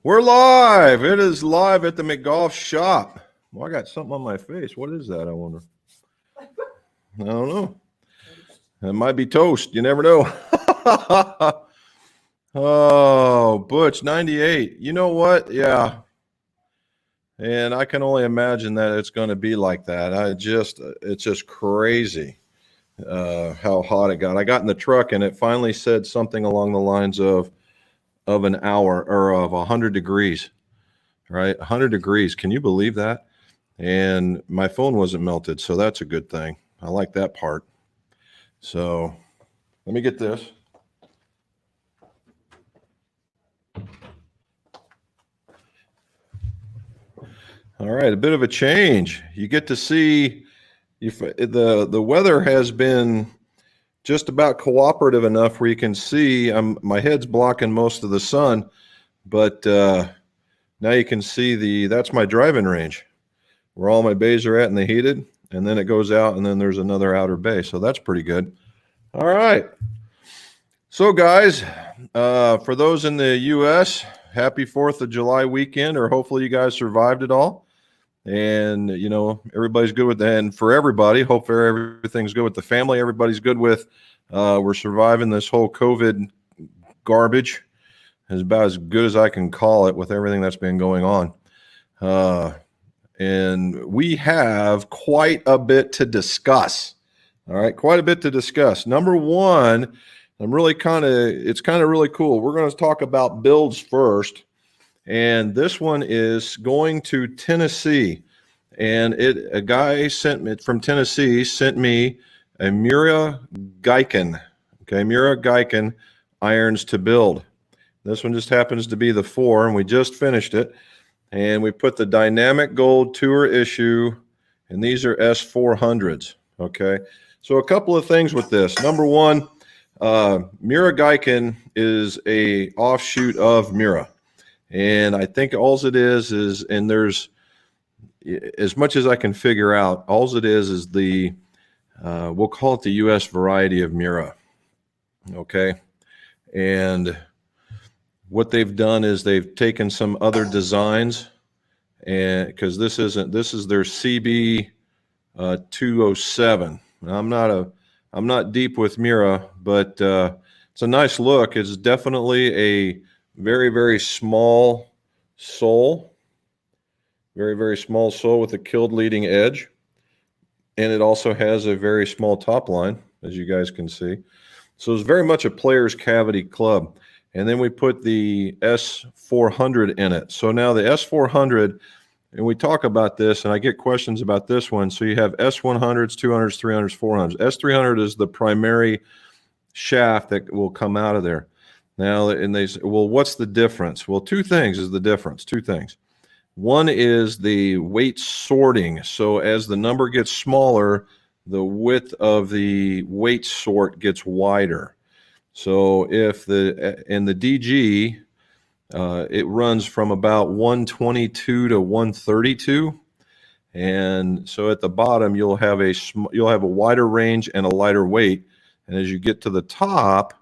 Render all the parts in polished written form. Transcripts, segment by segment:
We're live. It is live at the McGolf shop. Well, I got something on my face. What is that? I wonder. I don't know. It might be toast. You never know. Oh, Butch 98. You know what? Yeah. And I can only imagine that it's going to be like that. It's just crazy how hot it got. I got in the truck and it finally said something along the lines of an hour or of 100 degrees, right? 100 degrees. Can you believe that? And my phone wasn't melted, so that's a good thing. I like that part. So let me get this. All right, a bit of a change. You get to see the weather has been just about cooperative enough where you can see my head's blocking most of the sun, but now you can see that's my driving range where all my bays are at in the heated, and then it goes out and then there's another outer bay. So that's pretty good. All right. So guys, for those in the US, happy 4th of July weekend, or hopefully you guys survived it all. And, you know, everybody's good with that. And for everybody, hopefully everything's good with the family. Everybody's good with, we're surviving this whole COVID garbage. It's about as good as I can call it with everything that's been going on. And we have quite a bit to discuss. All right, quite a bit to discuss. Number one, it's kind of really cool. We're going to talk about builds first. And this one is going to Tennessee. And a guy from Tennessee sent me a Miura Geiken. Okay, Miura Geiken irons to build. This one just happens to be the 4, and we just finished it. And we put the Dynamic Gold Tour issue, and these are S400s. Okay, so a couple of things with this. Number one, Miura Geiken is a offshoot of Miura. And I think all it is, and there's, as much as I can figure out, all it is the, we'll call it the U.S. variety of Miura. Okay. And what they've done is they've taken some other designs, and because this is their CB 207. I'm not deep with Miura, but it's a nice look. It's definitely a very, very small sole, very, very small sole with a killed leading edge. And it also has a very small top line, as you guys can see. So it's very much a player's cavity club. And then we put the S400 in it. So now the S400, and we talk about this, and I get questions about this one. So you have S100s, 200s, 300s, 400s. S300 is the primary shaft that will come out of there. Now, and they say, well, what's the difference? Well, two things is the difference. Two things. One is the weight sorting. So as the number gets smaller, the width of the weight sort gets wider. So if in the DG, it runs from about 122 to 132. And so at the bottom, you'll have a wider range and a lighter weight. And as you get to the top,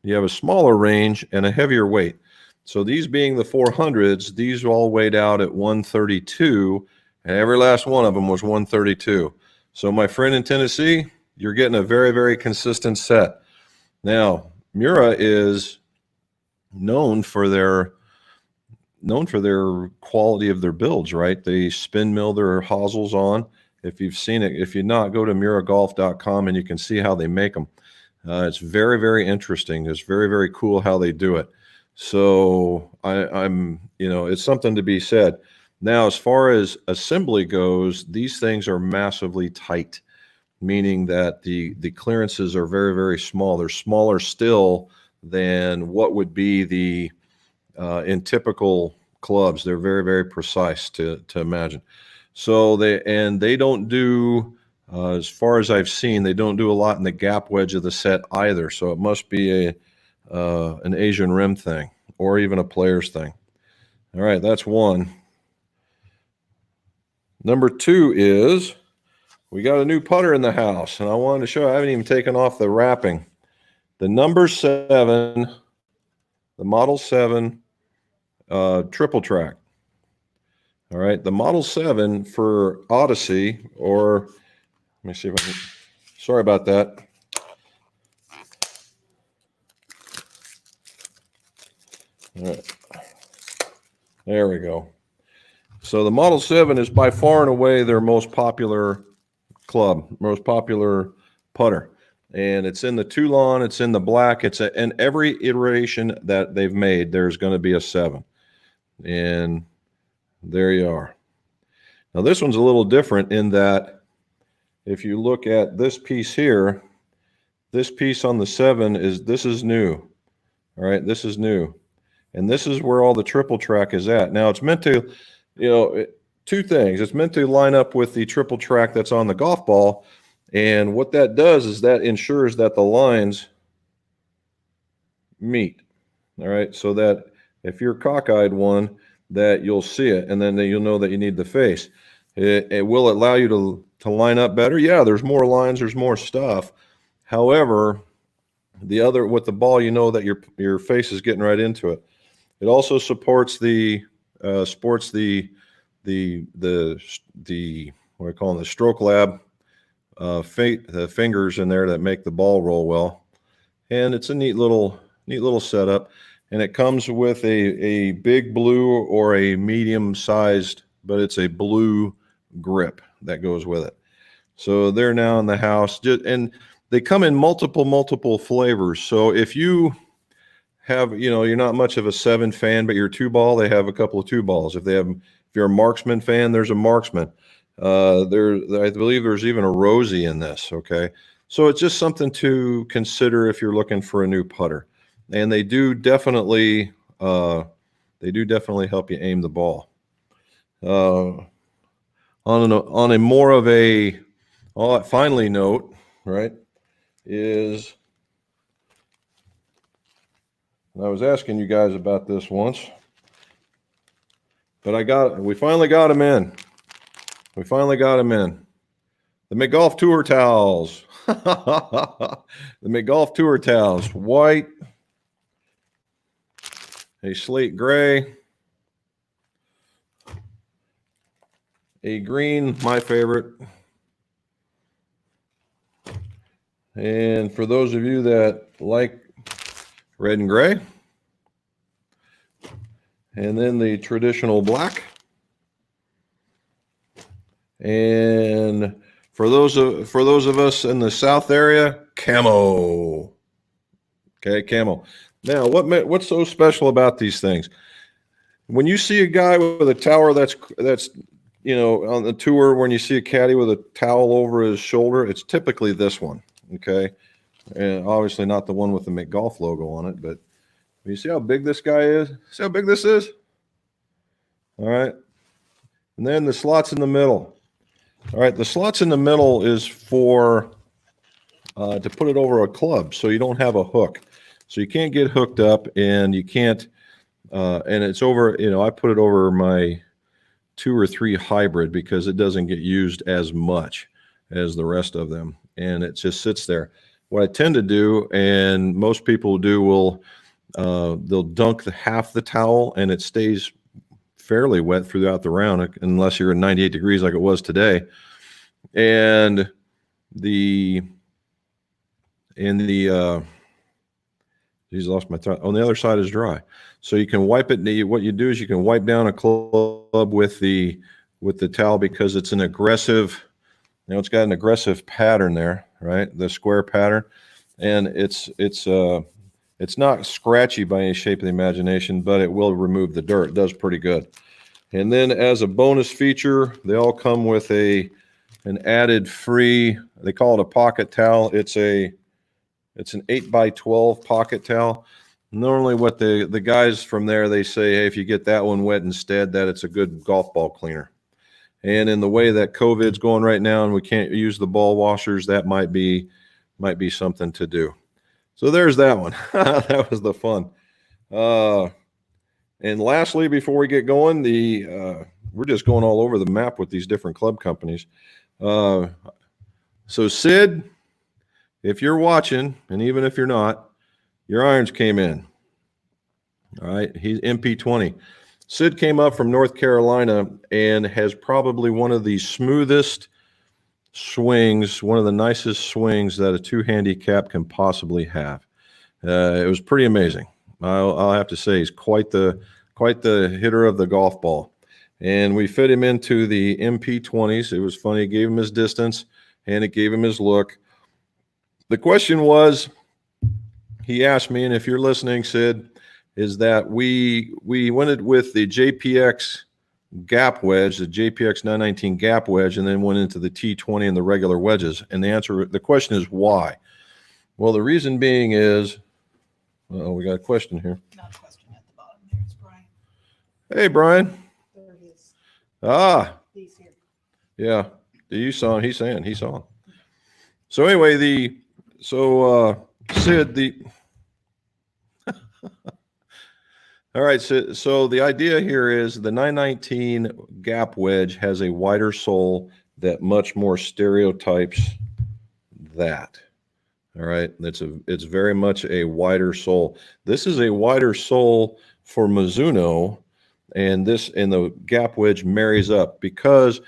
you have a smaller range and a heavier weight. So these being the 400s, these all weighed out at 132, and every last one of them was 132. So my friend in Tennessee, you're getting a very, very consistent set. Now, Miura is known for their quality of their builds, right? They spin mill their hosels on. If you've seen it, if you're not, go to MiuraGolf.com and you can see how they make them. It's very, very interesting. It's very, very cool how they do it. So I'm, it's something to be said. Now, as far as assembly goes, these things are massively tight, meaning that the clearances are very, very small. They're smaller still than what would be in typical clubs. They're very, very precise to imagine. So they don't do, as far as I've seen, they don't do a lot in the gap wedge of the set either. So it must be an Asian rim thing or even a player's thing. All right, that's one. Number two is we got a new putter in the house, and I wanted to show, I haven't even taken off the wrapping. The number 7 the Model 7 triple track. All right, the Model 7 for Odyssey, or let me see if I can, sorry about that. All right, there we go. So the Model 7 is by far and away their most popular club, most popular putter. And it's in the Toulon, it's in the black, in every iteration that they've made, there's going to be a 7. And there you are. Now this one's a little different in that if you look at this piece here, this piece on the 7 this is new. All right, this is new. And this is where all the triple track is at. Now it's meant to, two things. It's meant to line up with the triple track that's on the golf ball. And what that does is that ensures that the lines meet. All right, so that if you're cockeyed one, that you'll see it, and then you'll know that you need the face. It will allow you to line up better. Yeah, there's more lines, there's more stuff. However, with the ball, you know that your face is getting right into it. It also supports the what do we call them, the Stroke Lab the fingers in there that make the ball roll well. And it's a neat little setup. And it comes with a big blue or a medium sized, but it's a blue grip that goes with it. So they're now in the house, and they come in multiple flavors. So if you have, you're not much of a 7 fan, but you're 2-ball, they have a couple of 2-balls. If you're a Marksman fan, there's a Marksman. I believe there's even a Rosie in this. Okay. So it's just something to consider if you're looking for a new putter, and they do definitely help you aim the ball. On a more of a finally note, right, is I was asking you guys about this once, but we finally got them in. We finally got them in. The McGolf Tour towels. The McGolf Tour towels. White, a slate gray, a green, my favorite. And for those of you that like red and gray, and then the traditional black. And for those of us in the South area, camo. Okay, camo. Now, what's so special about these things? When you see a guy with a tower that's on the tour, when you see a caddy with a towel over his shoulder, it's typically this one. Okay, and obviously not the one with the McGolf logo on it, but you see how big this guy is? See how big this is? All right, and then the slots in the middle. All right, the slots in the middle is for to put it over a club, so you don't have a hook, so you can't get hooked up, and you can't. And it's over. I put it over my 2 or 3 hybrid because it doesn't get used as much as the rest of them, and it just sits there. What I tend to do, and most people do, they'll dunk half the towel, and it stays fairly wet throughout the round, unless you're at 98 degrees like it was today. And geez, lost my thought. On the other side is dry, so you can wipe it. What you do is you can wipe down a club with the towel, because it's an aggressive. It's got an aggressive pattern there, right? The square pattern, and it's not scratchy by any shape of the imagination, but it will remove the dirt. It does pretty good. And then as a bonus feature, they all come with an added free, they call it a pocket towel. It's an 8x12 pocket towel. Normally what the guys from there, they say, hey, if you get that one wet instead, that it's a good golf ball cleaner. And in the way that COVID's going right now and we can't use the ball washers, that might be something to do. So there's that one. That was the fun. And lastly, before we get going, we're just going all over the map with these different club companies. So Sid, if you're watching, and even if you're not, your irons came in. All right, he's MP20. Sid came up from North Carolina and has probably one of the smoothest swings, one of the nicest swings that a two handicap can possibly have. It was pretty amazing. I'll have to say he's quite the hitter of the golf ball. And we fit him into the MP20s. It was funny. It gave him his distance and it gave him his look. The question was, he asked me, and if you're listening, Sid, is that we went with the JPX gap wedge, the JPX 919 gap wedge, and then went into the T20 and the regular wedges. And the question is why? Well, the reason being is, we got a question here. Not a question at the bottom there. It's Brian. Hey, Brian. There it is. He's here. Yeah. He's saying he saw him. So anyway, Sid, all right, so the idea here is the 919 gap wedge has a wider sole that much more stereotypes that. All right, it's very much a wider sole. This is a wider sole for Mizuno, and the gap wedge marries up because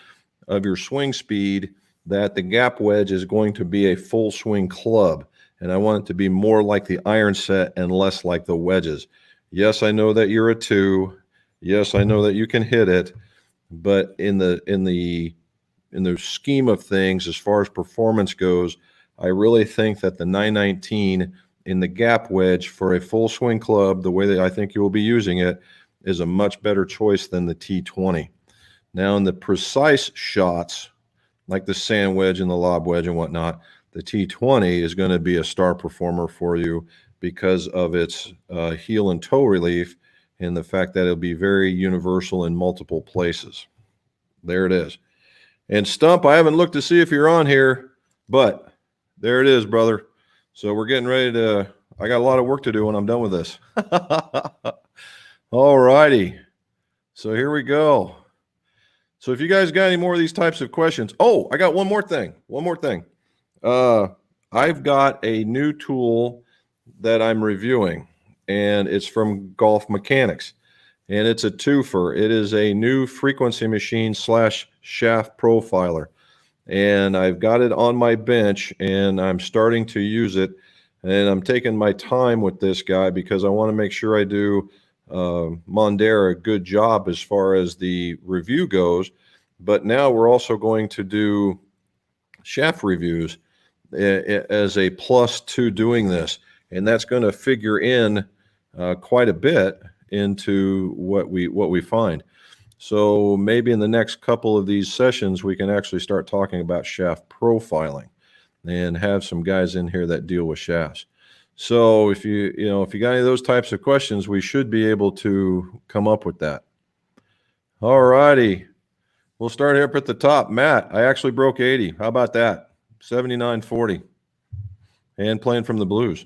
of your swing speed. That the gap wedge is going to be a full swing club, and I want it to be more like the iron set and less like the wedges. Yes, I know that you're a 2. Yes, I know that you can hit it, but in the scheme of things, as far as performance goes, I really think that the 919 in the gap wedge for a full swing club, the way that I think you will be using it, is a much better choice than the T20. Now, in the precise shots, like the sand wedge and the lob wedge and whatnot, the T20 is going to be a star performer for you because of its heel and toe relief and the fact that it'll be very universal in multiple places. There it is. And Stump, I haven't looked to see if you're on here, but there it is, brother. So we're getting ready to, I got a lot of work to do when I'm done with this. All righty. So here we go. So if you guys got any more of these types of questions, I got one more thing. I've got a new tool that I'm reviewing, and it's from Golf Mechanics, and it's a twofer. It is a new frequency machine / shaft profiler, and I've got it on my bench, and I'm starting to use it, and I'm taking my time with this guy because I want to make sure I do Mondaire a good job as far as the review goes. But now we're also going to do shaft reviews as a plus to doing this, and that's going to figure in quite a bit into what we find. So maybe in the next couple of these sessions we can actually start talking about shaft profiling and have some guys in here that deal with shafts. So if you got any of those types of questions, we should be able to come up with that. All righty. We'll start here up at the top. Matt, I actually broke 80. How about that? 79-40. And playing from the blues.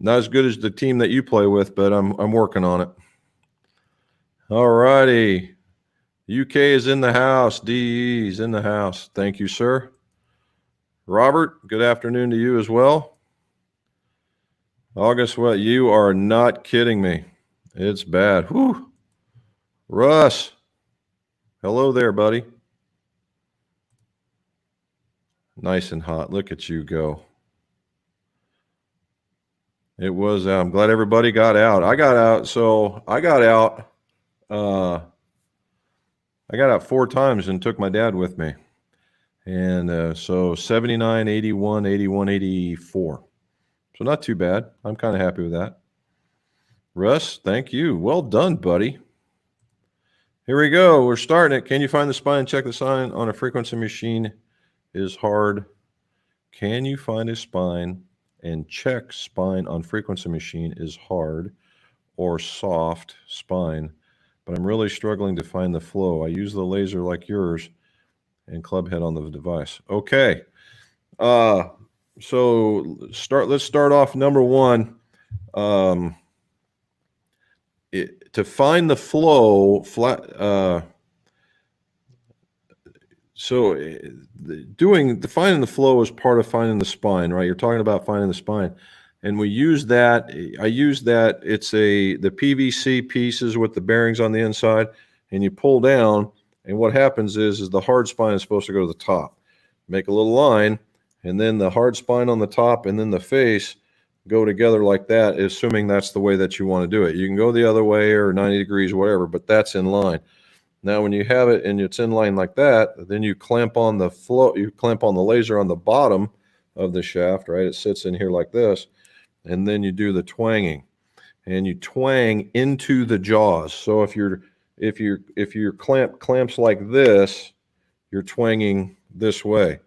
Not as good as the team that you play with, but I'm working on it. All righty. UK is in the house. DE is in the house. Thank you, sir. Robert, good afternoon to you as well. August, what? You are not kidding me. It's bad. Whew. Russ, hello there, buddy. Nice and hot. Look at you go. It was, I'm glad everybody got out. I got out. So I got out 4 times and took my dad with me. And so 79, 81, 81, 84. So not too bad. I'm kind of happy with that. Russ, thank you. Well done, buddy. Here we go. We're starting it. Can you find the spine and check the sign on a frequency machine is hard. Can you find a spine and check spine on frequency machine is hard or soft spine, but I'm really struggling to find the flow. I use the laser like yours and club head on the device. Okay. So let's start off number 1. To find the flow finding the flow is part of finding the spine, right? You're talking about finding the spine. and we use that. I use that. It's the PVC pieces with the bearings on the inside, and you pull down, and what happens is the hard spine is supposed to go to the top. Make a little line, and then the hard spine on the top, and then the face go together like that, assuming that's the way that you want to do it. You can go the other way or 90 degrees, whatever, but that's in line. Now, when you have it and it's in line like that, then you clamp on the you clamp on the laser on the bottom of the shaft, right? It sits in here like this, and then you do the twanging, and you twang into the jaws. So if your clamps like this, you're twanging this way.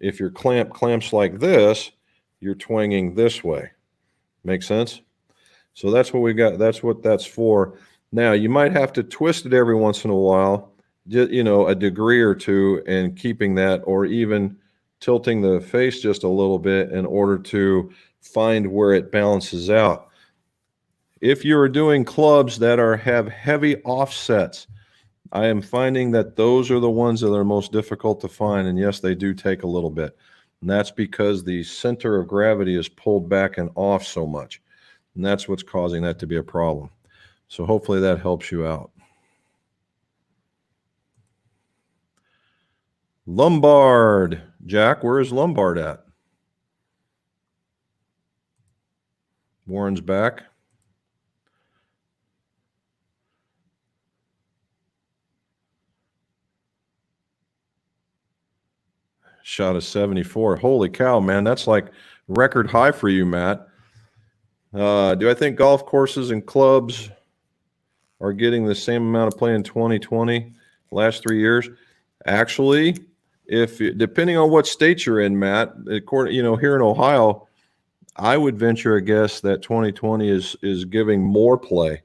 If your clamps like this, you're twanging this way. Make sense? So that's what we got. That's what that's for. Now, you might have to twist it every once in a while, a degree or two, and keeping that, or even tilting the face just a little bit in order to find where it balances out. If you're doing clubs that have heavy offsets, I am finding that those are the ones that are most difficult to find. And yes, they do take a little bit. And that's because the center of gravity is pulled back and off so much. And that's what's causing that to be a problem. So hopefully that helps you out. Lombard. Jack, where is Lombard at? Warren's back. Shot of 74. Holy cow, man. That's like record high for you, Matt. Do I think golf courses and clubs are getting the same amount of play in 2020, last 3 years? Actually, depending on what state you're in, Matt, here in Ohio, I would venture a guess that 2020 is giving more play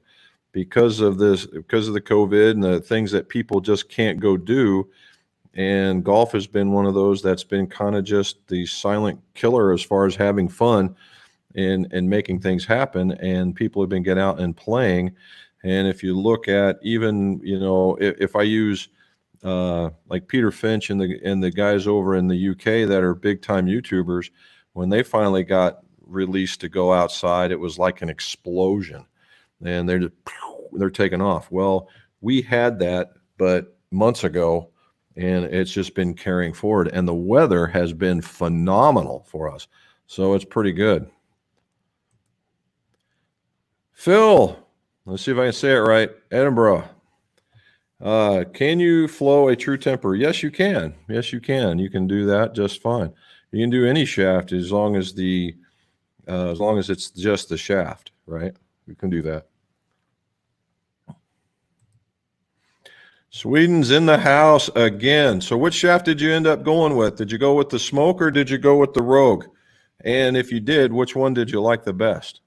because of the COVID and the things that people just can't go do. And golf has been one of those that's been kind of just the silent killer as far as having fun and making things happen. And people have been getting out and playing. And if you look at even, if I use like Peter Finch and the guys over in the UK that are big time YouTubers, when they finally got released to go outside, it was like an explosion, and they're taking off. Well, we had that, but months ago, and it's just been carrying forward, and the weather has been phenomenal for us. So it's pretty good. Phil, let's see if I can say it right. Edinburgh. Can you flow a true temper? Yes, you can. Yes, you can. You can do that just fine. You can do any shaft as long as it's just the shaft, right? You can do that. Sweden's in the house again. So which shaft did you end up going with? Did you go with the Smoke or did you go with the Rogue? And if you did, which one did you like the best?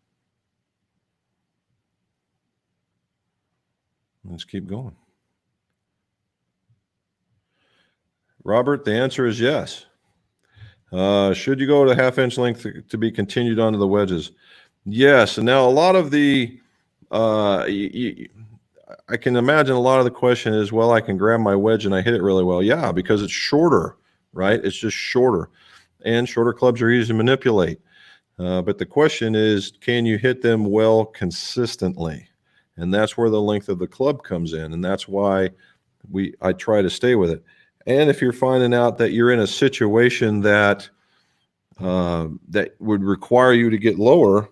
Let's keep going. Robert, the answer is yes. Should you go to half-inch length to be continued onto the wedges? Yes. And now a lot of the I can imagine a lot of the question is, well, I can grab my wedge and I hit it really well. Yeah, because it's shorter, right? It's just shorter, and shorter clubs are easy to manipulate. But the question is, can you hit them well consistently? And that's where the length of the club comes in, and that's why I try to stay with it. And if you're finding out that you're in a situation that would require you to get lower,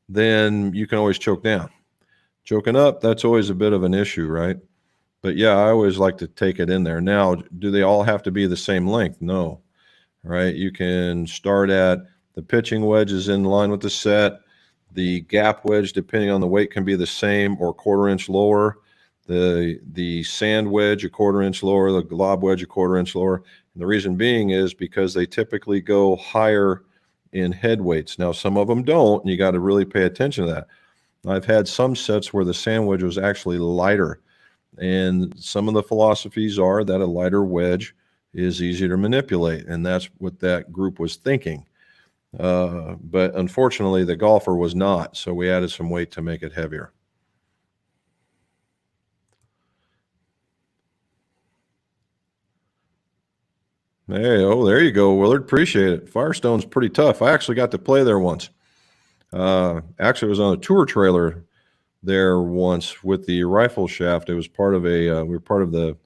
then you can always choke down. Choking up, that's always a bit of an issue, right? But yeah, I always like to take it in there. Now, do they all have to be the same length? No, right? You can start at the pitching wedge is in line with the set. The gap wedge, depending on the weight, can be the same or quarter-inch lower. The sand wedge, a quarter-inch lower. The lob wedge, a quarter-inch lower. And the reason being is because they typically go higher in head weights. Now, some of them don't, and you got to really pay attention to that. I've had some sets where the sand wedge was actually lighter, and some of the philosophies are that a lighter wedge is easier to manipulate, and that's what that group was thinking. But unfortunately, the golfer was not, so we added some weight to make it heavier. Hey, oh, there you go, Willard. Appreciate it. Firestone's pretty tough. I actually got to play there once. Actually, it was on a tour trailer there once with the rifle shaft. It was part of we were part of the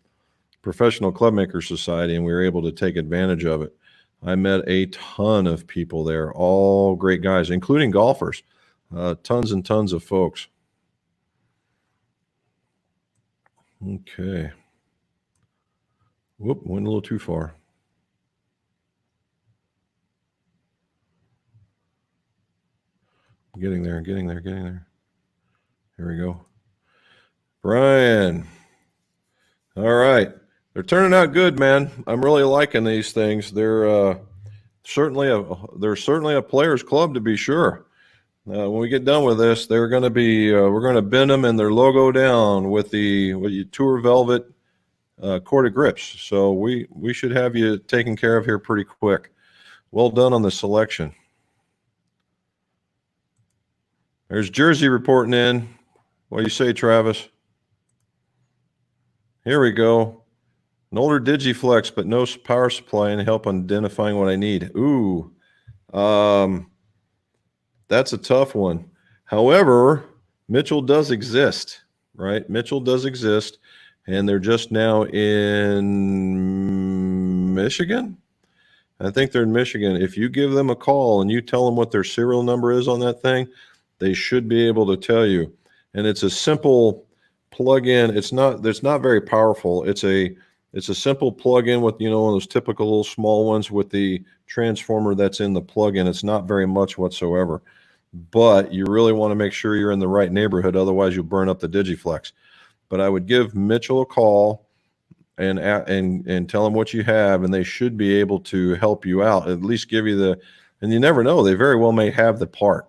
Professional Clubmaker Society, and we were able to take advantage of it. I met a ton of people there, all great guys, including golfers, tons and tons of folks. Okay. Whoop, went a little too far. Getting there. Here we go. Brian. All right. They're turning out good, man. I'm really liking these things. They're certainly a players club, to be sure. When we get done with this, they're going to be we're going to bend them and their logo down with the Tour Velvet corded grips. So we should have you taken care of here pretty quick. Well done on the selection. There's Jersey reporting in. What do you say, Travis? Here we go. An older Digiflex, but no power supply and help identifying what I need. Ooh, that's a tough one. However, Mitchell does exist, right? Mitchell does exist, and they're just now in Michigan. I think they're in Michigan. If you give them a call and you tell them what their serial number is on that thing, they should be able to tell you. And it's a simple plug-in. It's not very powerful. It's a simple plug-in with, one of those typical little small ones with the transformer that's in the plug-in. It's not very much whatsoever, but you really want to make sure you're in the right neighborhood. Otherwise you'll burn up the Digiflex. But I would give Mitchell a call and tell them what you have, and they should be able to help you out, at least give you and you never know, they very well may have the part,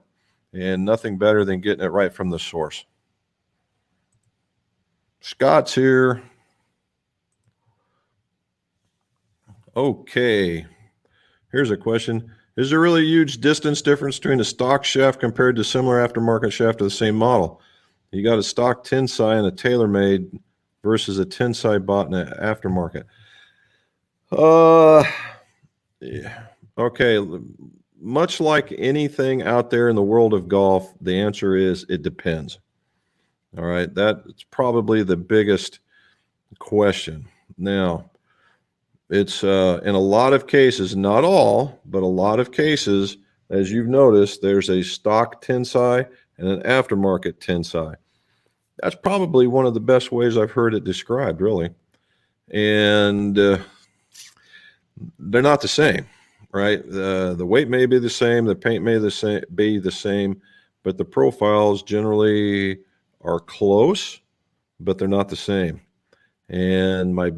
and nothing better than getting it right from the source. Scott's here. Okay, here's a question. Is there really a huge distance difference between a stock shaft compared to similar aftermarket shaft of the same model? You got a stock Tensai and a TaylorMade versus a Tensai bought in the aftermarket. Yeah. Okay. Much like anything out there in the world of golf, the answer is it depends. All right. That's probably the biggest question. Now, it's in a lot of cases, not all, but a lot of cases, as you've noticed, there's a stock Tensai and an aftermarket Tensai. That's probably one of the best ways I've heard it described, really. And they're not the same, right? The weight may be the same, the paint may be the same, but the profiles generally are close, but they're not the same. And my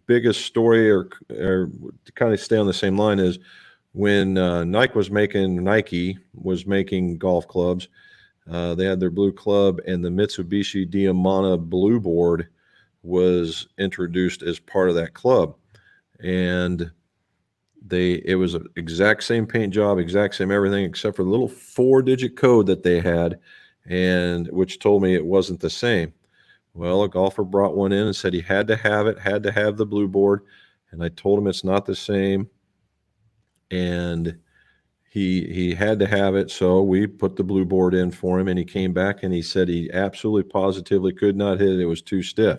biggest story, or to kind of stay on the same line, is when Nike was making golf clubs. They had their blue club, and the Mitsubishi Diamana blue board was introduced as part of that club. And it was an exact same paint job, exact same everything, except for the little 4-digit code that they had, and which told me it wasn't the same. Well, a golfer brought one in and said he had to have the blue board, and I told him it's not the same, and he had to have it, so we put the blue board in for him, and he came back and he said he absolutely positively could not hit it. It was too stiff.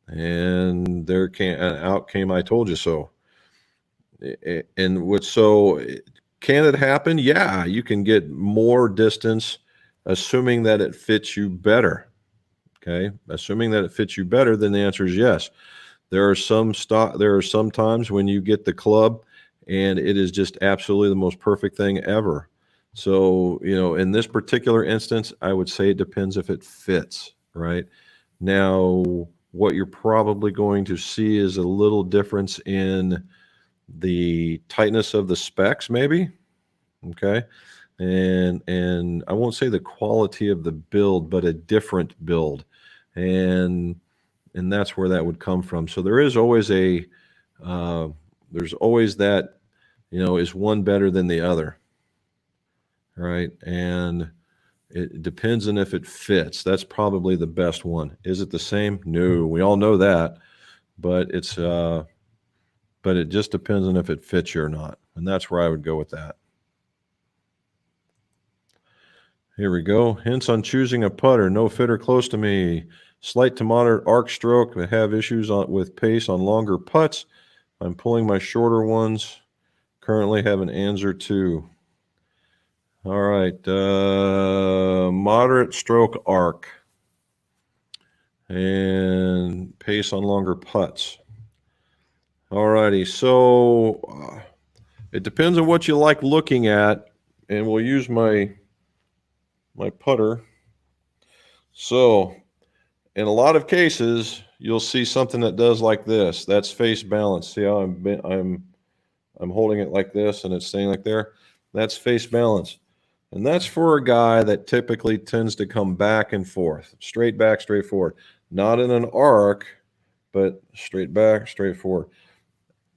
And out came I told you so. And can it happen? Yeah, you can get more distance, assuming that it fits you better. Okay, assuming that it fits you better, then the answer is yes. There are some times when you get the club and it is just absolutely the most perfect thing ever. So, in this particular instance, I would say it depends if it fits, right? Now, what you're probably going to see is a little difference in the tightness of the specs, maybe. Okay. And I won't say the quality of the build, but a different build. And that's where that would come from. So there is always there's always that, is one better than the other, right? And it depends on if it fits. That's probably the best one. Is it the same? No, we all know that, but it just depends on if it fits you or not. And that's where I would go with that. Here we go. Hints on choosing a putter. No fitter close to me. Slight to moderate arc stroke. I have issues with pace on longer putts. I'm pulling my shorter ones. Currently have an Anser 2. All right. Moderate stroke arc. And pace on longer putts. All righty. So it depends on what you like looking at. And we'll use my putter. So in a lot of cases, you'll see something that does like this. That's face balance. See how I'm holding it like this and it's staying like there? That's face balance. And that's for a guy that typically tends to come back and forth, straight back, straight forward. Not in an arc, but straight back, straight forward.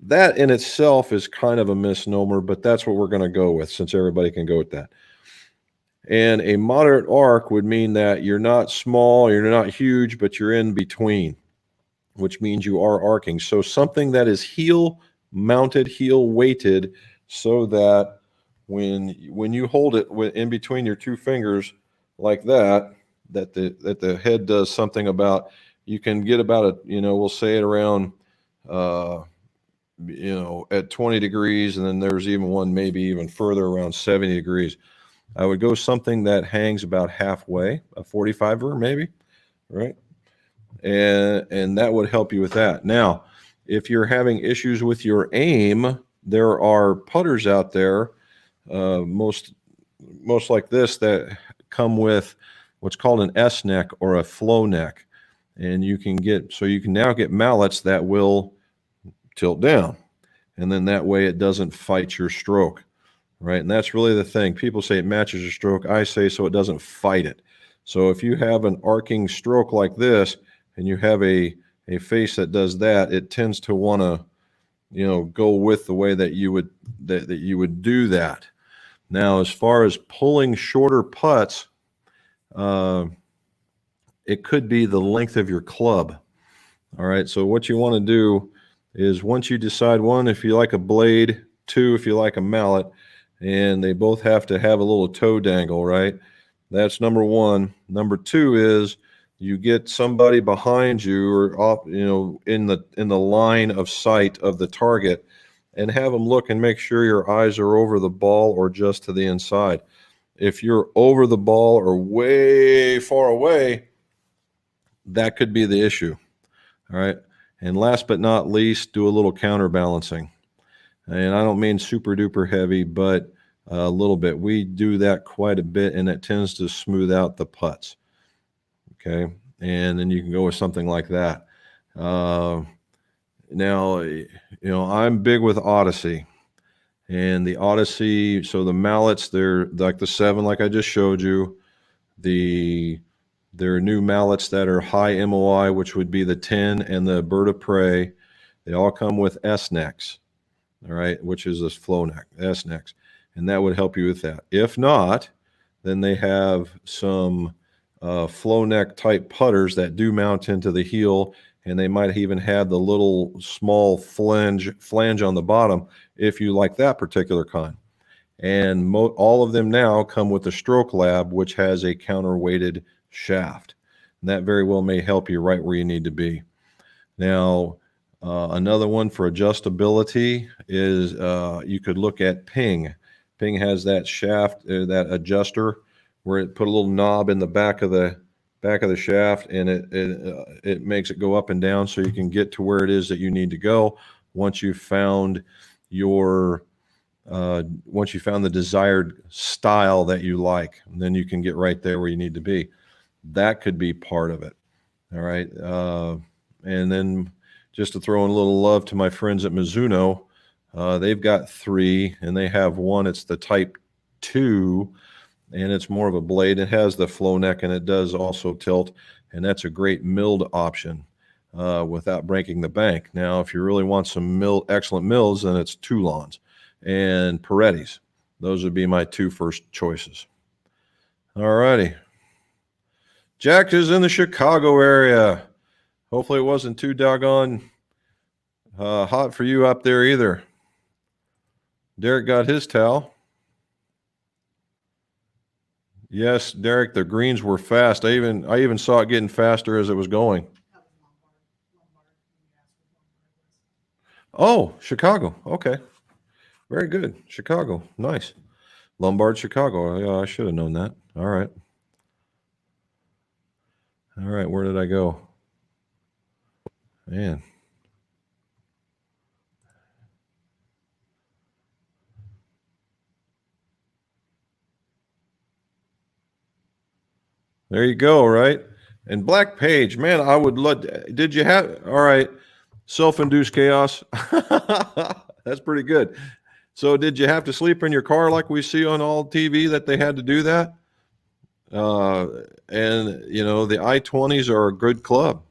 That in itself is kind of a misnomer, but that's what we're going to go with since everybody can go with that. And a moderate arc would mean that you're not small, you're not huge, but you're in between, which means you are arcing. So something that is heel mounted, heel weighted, so that when you hold it in between your two fingers like that, that the head does something about, you can get about we'll say it around, at 20 degrees, and then there's even one maybe even further around 70 degrees. I would go something that hangs about halfway, a 45er maybe, right? And that would help you with that. Now, if you're having issues with your aim, there are putters out there, most like this, that come with what's called an S neck or a flow neck. And you can now get mallets that will tilt down. And then that way it doesn't fight your stroke, right? And that's really the thing. People say it matches your stroke. I say so it doesn't fight it. So if you have an arcing stroke like this and you have a face that does that, it tends to want to, go with the way that you would do that. Now, as far as pulling shorter putts, it could be the length of your club. All right. So what you want to do is, once you decide, one, if you like a blade, two, if you like a mallet, and they both have to have a little toe dangle, right? That's number one. Number two is you get somebody behind you or off, in the line of sight of the target, and have them look and make sure your eyes are over the ball or just to the inside. If you're over the ball or way far away, that could be the issue. All right. And last but not least, do a little counterbalancing. And I don't mean super duper heavy, but a little bit. We do that quite a bit, and it tends to smooth out the putts. Okay. And then you can go with something like that. Now, I'm big with Odyssey. And the Odyssey, so the mallets, they're like the 7, like I just showed you. There are new mallets that are high MOI, which would be the 10 and the Bird of Prey. They all come with S necks, all right, which is this flow neck, S necks. And that would help you with that. If not, then they have some flow neck type putters that do mount into the heel, and they might even have the little small flange on the bottom if you like that particular kind. And all of them now come with the Stroke Lab, which has a counterweighted shaft. And that very well may help you right where you need to be. Now, another one for adjustability is you could look at Ping. Ping has that shaft, that adjuster, where it put a little knob in the back of the shaft, and it makes it go up and down so you can get to where it is that you need to go once you've found the desired style that you like. And then you can get right there where you need to be. That could be part of it. All right. And then just to throw in a little love to my friends at Mizuno, they've got 3, and they have one. It's the Type 2, and it's more of a blade. It has the flow neck, and it does also tilt, and that's a great milled option without breaking the bank. Now, if you really want some excellent mills, then it's Toulons and Peretti's. Those would be my 2 first choices. All righty. Jack is in the Chicago area. Hopefully it wasn't too doggone hot for you up there either. Derek got his towel. Yes, Derek, the greens were fast. I even saw it getting faster as it was going. That was Lombard. When you asked what Lombard was. Oh, Chicago. Okay. Very good. Chicago. Nice. Lombard, Chicago. Yeah, I should have known that. All right. All right. Where did I go? Man. There you go, right? And Black Page, man, I would love. Did you have? All right, self-induced chaos. That's pretty good. So, did you have to sleep in your car like we see on all TV that they had to do that? Uh, and the I-20s are a good club,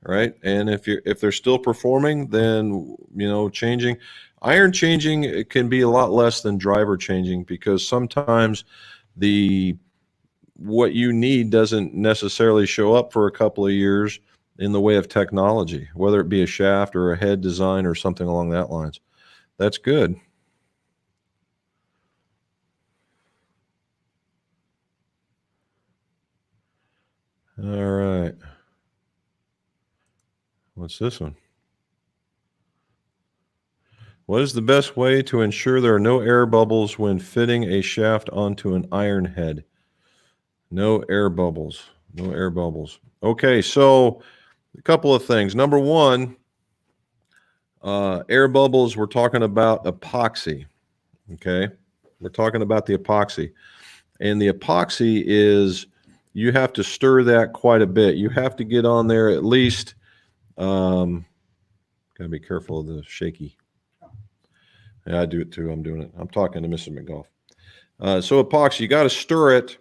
right? And if they're still performing, then changing iron changing it can be a lot less than driver changing because sometimes the what you need doesn't necessarily show up for a couple of years in the way of technology, whether it be a shaft or a head design or something along that lines. That's good. All right. What's this one? What is the best way to ensure there are no air bubbles when fitting a shaft onto an iron head? No air bubbles. No air bubbles. Okay, so a couple of things. Number one, air bubbles, we're talking about epoxy. Okay, we're talking about the epoxy. And the epoxy is, you have to stir that quite a bit. You have to get on there at least, gotta be careful of the shaky. Yeah, I do it too. I'm doing it. I'm talking to Mrs. McGough. So epoxy, you got to stir it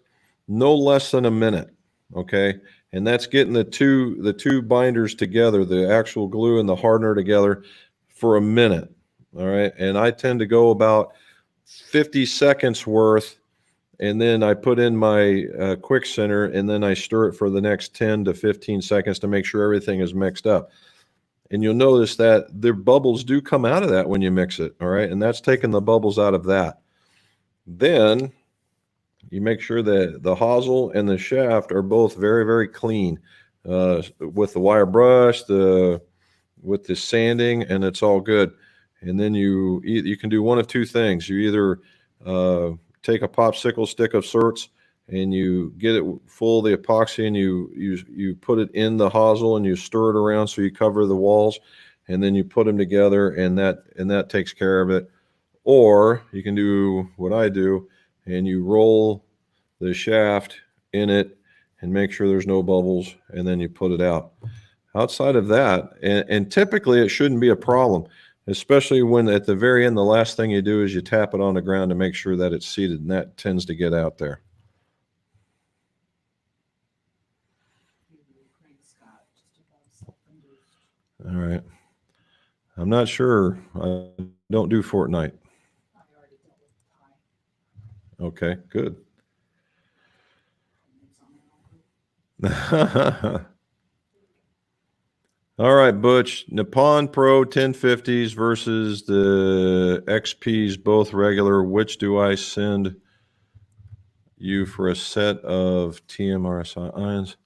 no less than a minute. Okay. And that's getting the two binders together, the actual glue and the hardener together for a minute. All right. And I tend to go about 50 seconds worth, and then I put in my quick center, and then I stir it for the next 10 to 15 seconds to make sure everything is mixed up. And you'll notice that the bubbles do come out of that when you mix it. All right. And that's taking the bubbles out of that. Then you make sure that the hosel and the shaft are both very, very clean with the wire brush, with the sanding, and it's all good. And then you can do one of two things. You either take a popsicle stick of certs and you get it full of the epoxy, and you put it in the hosel and you stir it around so you cover the walls, and then you put them together, and that takes care of it. Or you can do what I do, and you roll the shaft in it and make sure there's no bubbles, and then you put it out. Outside of that, and typically it shouldn't be a problem, especially when at the very end, the last thing you do is you tap it on the ground to make sure that it's seated, and that tends to get out there. Craig Scott, just above self-induced. All right. I'm not sure. I don't do Fortnite. I already dealt with Ty. Okay, good. It's on my own group. All right, Butch. Nippon Pro 1050s versus the XPs, both regular. Which do I send you for a set of TMRSI irons?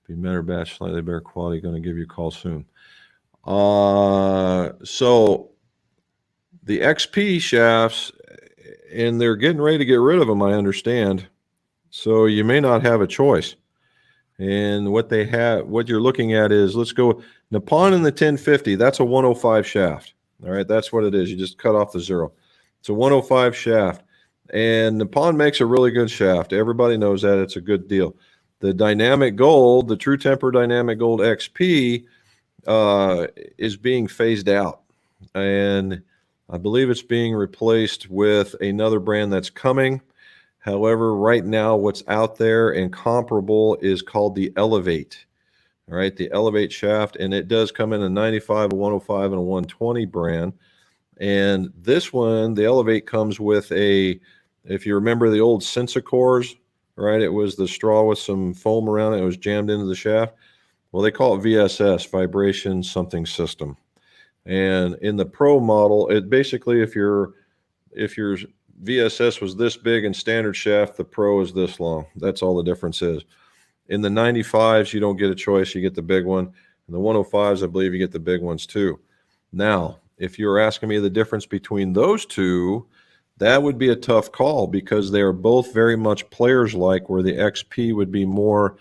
Be better batch, slightly better quality. Going to give you a call soon. So the XP shafts, and they're getting ready to get rid of them, I understand. So you may not have a choice. And what you're looking at is, let's go Nippon in the 1050. That's a 105 shaft. All right, that's what it is. You just cut off the zero. It's a 105 shaft, and Nippon makes a really good shaft. Everybody knows that. It's a good deal. The Dynamic Gold, the True Temper Dynamic Gold XP, is being phased out, and I believe it's being replaced with another brand that's coming. However, right now, what's out there and comparable is called the Elevate. All right, the Elevate shaft, and it does come in a 95, a 105, and a 120 brand. And this one, the Elevate, comes with if you remember the old Sensicores, right? It was the straw with some foam around it. It was jammed into the shaft. Well, they call it VSS, Vibration Something System. And in the Pro model, it basically, if you're VSS was this big and standard shaft, the Pro is this long. That's all the difference is. In the 95s, you don't get a choice. You get the big one. In the 105s, I believe you get the big ones too. Now, if you're asking me the difference between those two, that would be a tough call because they are both very much players-like, where the XP would be more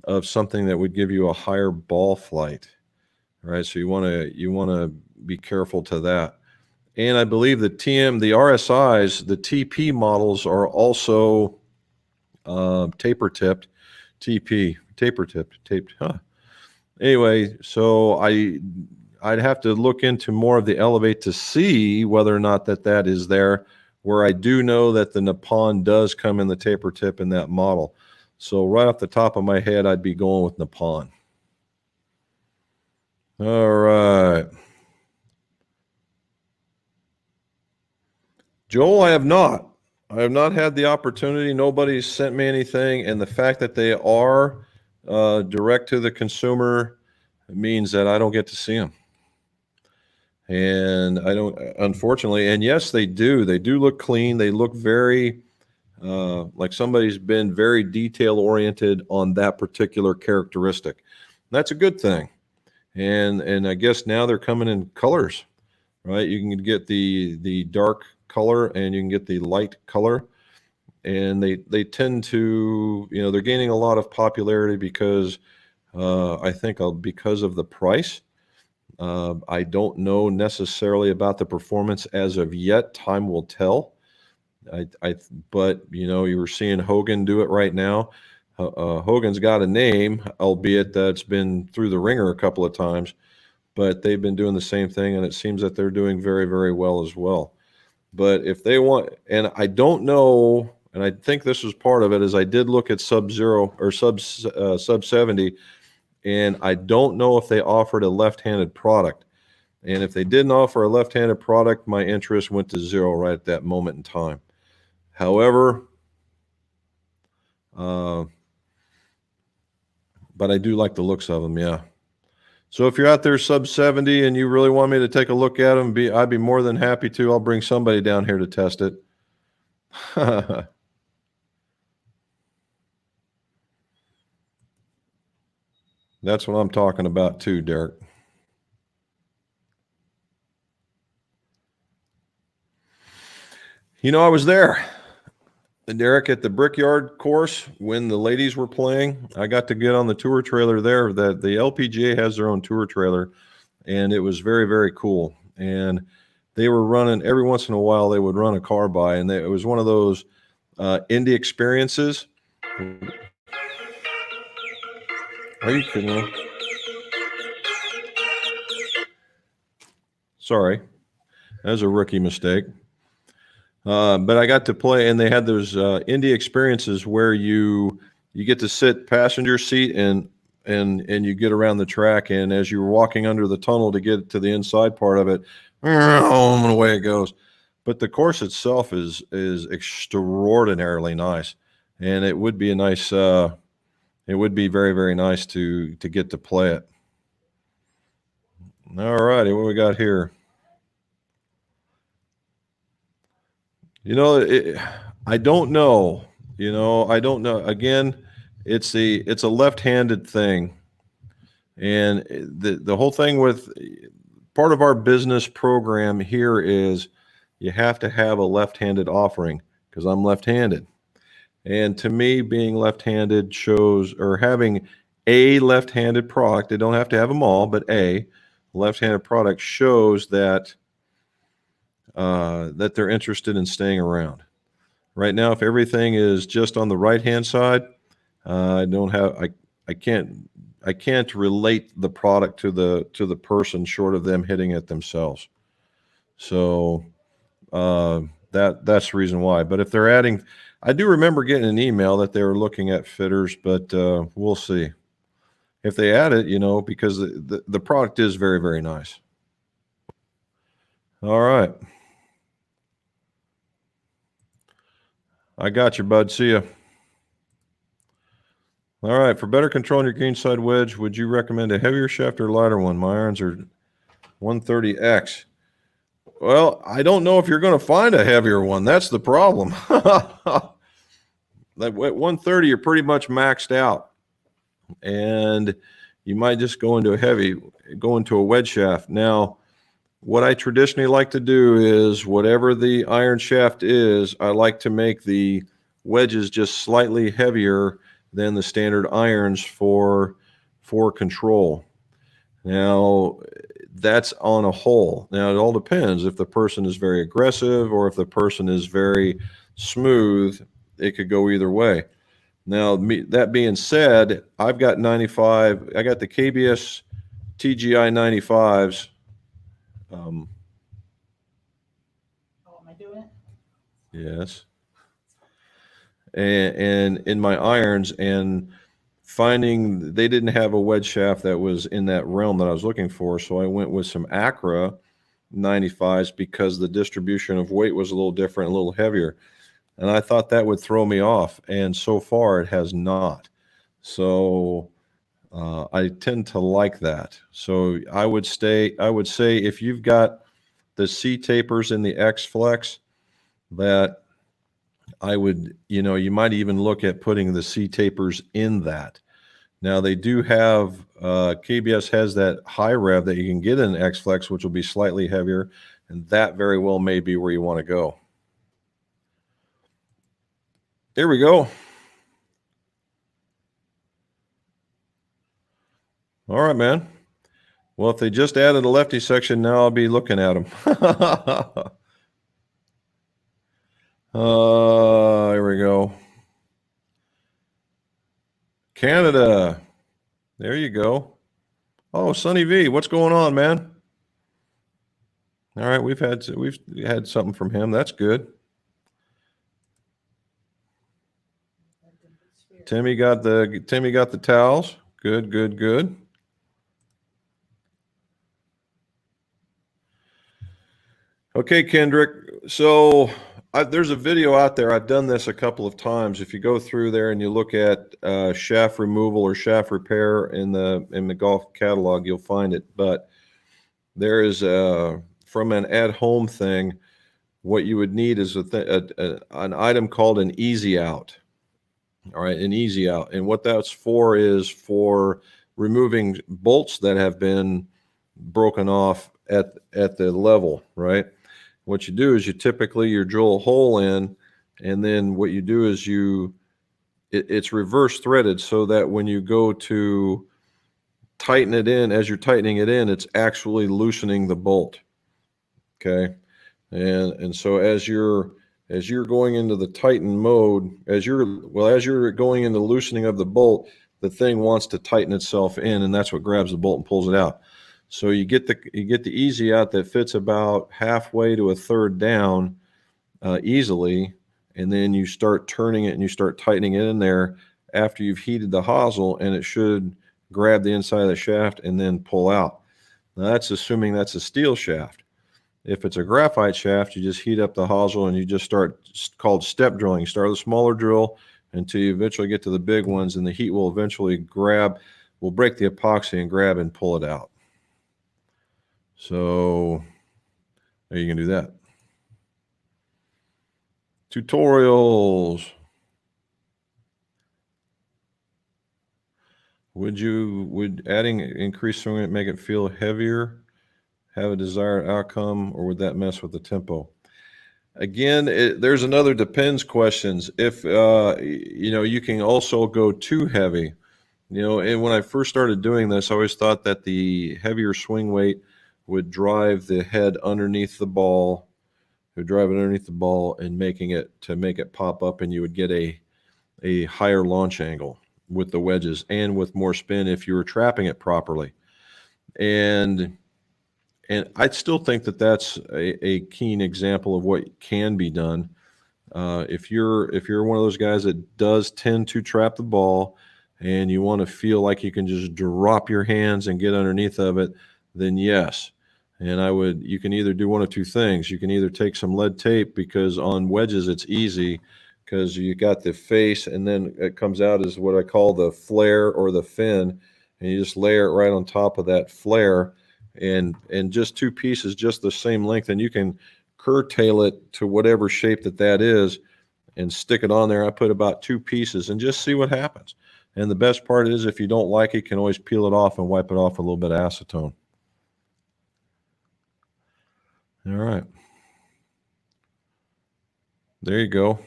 of something that would give you a higher ball flight, right? So you want to be careful to that. And I believe the RSIs, the TP models are also taper tipped. Taped. Huh. Anyway, so I'd have to look into more of the Elevate to see whether or not that is there. Where I do know that the Nippon does come in the taper tip in that model. So right off the top of my head, I'd be going with Nippon. All right. Joel, I have not had the opportunity. Nobody's sent me anything. And the fact that they are direct to the consumer means that I don't get to see them. And I don't, unfortunately, and yes, they do. They do look clean. They look very like somebody's been very detail oriented on that particular characteristic. That's a good thing. And I guess now they're coming in colors, right? You can get the dark color and you can get the light color. And they tend to, they're gaining a lot of popularity because I think because of the price. I don't know necessarily about the performance as of yet. Time will tell. But you were seeing Hogan do it right now. Hogan's got a name, albeit that's been through the ringer a couple of times, but they've been doing the same thing, and it seems that they're doing very, very well as well. But if they want, and I don't know, and I think this was part of it, is I did look at Sub-Zero or Sub 70. And I don't know if they offered a left-handed product. And if they didn't offer a left-handed product, my interest went to zero right at that moment in time. However, but I do like the looks of them, yeah. So if you're out there Sub 70 and you really want me to take a look at them, I'd be more than happy to. I'll bring somebody down here to test it. That's what I'm talking about too, Derek. I was there, Derek, at the Brickyard course when the ladies were playing. I got to get on the tour trailer there. The LPGA has their own tour trailer, and it was very, very cool. And they were running, every once in a while, they would run a car by, and it was one of those indie experiences. Are you kidding me? Sorry, that was a rookie mistake. But I got to play, and they had those indie experiences where you get to sit passenger seat and you get around the track, and as you're walking under the tunnel to get to the inside part of it, and away it goes. But the course itself is extraordinarily nice, and it would be a nice. It would be very, very nice to get to play it. All righty, what we got here? I don't know. I don't know. Again, it's a left-handed thing, and the whole thing with part of our business program here is you have to have a left-handed offering because I'm left-handed. And to me, being left-handed shows, or having a left-handed product, they don't have to have them all, but a left-handed product shows that that they're interested in staying around. Right now, if everything is just on the right-hand side, I can't relate the product to the person short of them hitting it themselves. So that's the reason why. But if they're adding, I do remember getting an email that they were looking at fitters, but we'll see if they add it. Because the product is very, very nice. All right. I got you, bud. See ya. All right. For better control on your greenside wedge, would you recommend a heavier shaft or lighter one? My irons are 130X. Well, I don't know if you're going to find a heavier one. That's the problem. At 130, you're pretty much maxed out, and you might just go into a wedge shaft. Now, what I traditionally like to do is whatever the iron shaft is, I like to make the wedges just slightly heavier than the standard irons for control. Now, that's on a whole. Now, it all depends. If the person is very aggressive or if the person is very smooth, it could go either way. Now, that being said, I've got 95. I got the KBS TGI 95s. Oh, am I doing it? Yes. And in my irons, and finding they didn't have a wedge shaft that was in that realm that I was looking for. So I went with some Acra 95s because the distribution of weight was a little different, a little heavier. And I thought that would throw me off. And so far it has not. So I tend to like that. So I would say if you've got the C tapers in the X Flex, that I would, you might even look at putting the C tapers in that. Now they do have, KBS has that high rev that you can get in X Flex, which will be slightly heavier, and that very well may be where you want to go. There we go. All right, man. Well, if they just added a lefty section, now I'll be looking at them. Here we go. Canada. There you go. Oh, Sonny V, what's going on, man? All right, we've had something from him. That's good. Timmy got the towels. Good, good, good. Okay, Kendrick. So there's a video out there. I've done this a couple of times. If you go through there and you look at shaft removal or shaft repair in the golf catalog, you'll find it. But there is from an at-home thing, what you would need is an item called an easy out. All right, an easy out. And what that's for is for removing bolts that have been broken off at the level, right? What you do is you drill a hole in, and then what you do is it's reverse threaded so that when you go to tighten it in, as you're tightening it in, it's actually loosening the bolt. Okay. And so as you're going into the tighten mode, as you're going into loosening of the bolt, the thing wants to tighten itself in, and that's what grabs the bolt and pulls it out. So you get the easy out that fits about halfway to a third down easily, and then you start turning it and you start tightening it in there after you've heated the hosel, and it should grab the inside of the shaft and then pull out. Now that's assuming that's a steel shaft. If it's a graphite shaft, you just heat up the hosel and you just start, called step drilling. You start with a smaller drill until you eventually get to the big ones, and the heat will eventually break the epoxy and grab and pull it out. So there you can do that. Tutorials. Would adding increased swing rate make it feel heavier, have a desired outcome, or would that mess with the tempo? Again, there's another depends questions. If you can also go too heavy. And when I first started doing this, I always thought that the heavier swing weight would drive the head underneath the ball, and make it pop up, and you would get a higher launch angle with the wedges and with more spin if you were trapping it properly. And I still think that that's a keen example of what can be done. If you're one of those guys that does tend to trap the ball and you want to feel like you can just drop your hands and get underneath of it, then yes. And you can either do one of two things. You can either take some lead tape, because on wedges it's easy because you got the face and then it comes out as what I call the flare or the fin, and you just layer it right on top of that flare. and just two pieces, just the same length, and you can curtail it to whatever shape that is and stick it on there. I put about two pieces and just see what happens. And the best part is if you don't like it, you can always peel it off and wipe it off with a little bit of acetone. All right. There you go.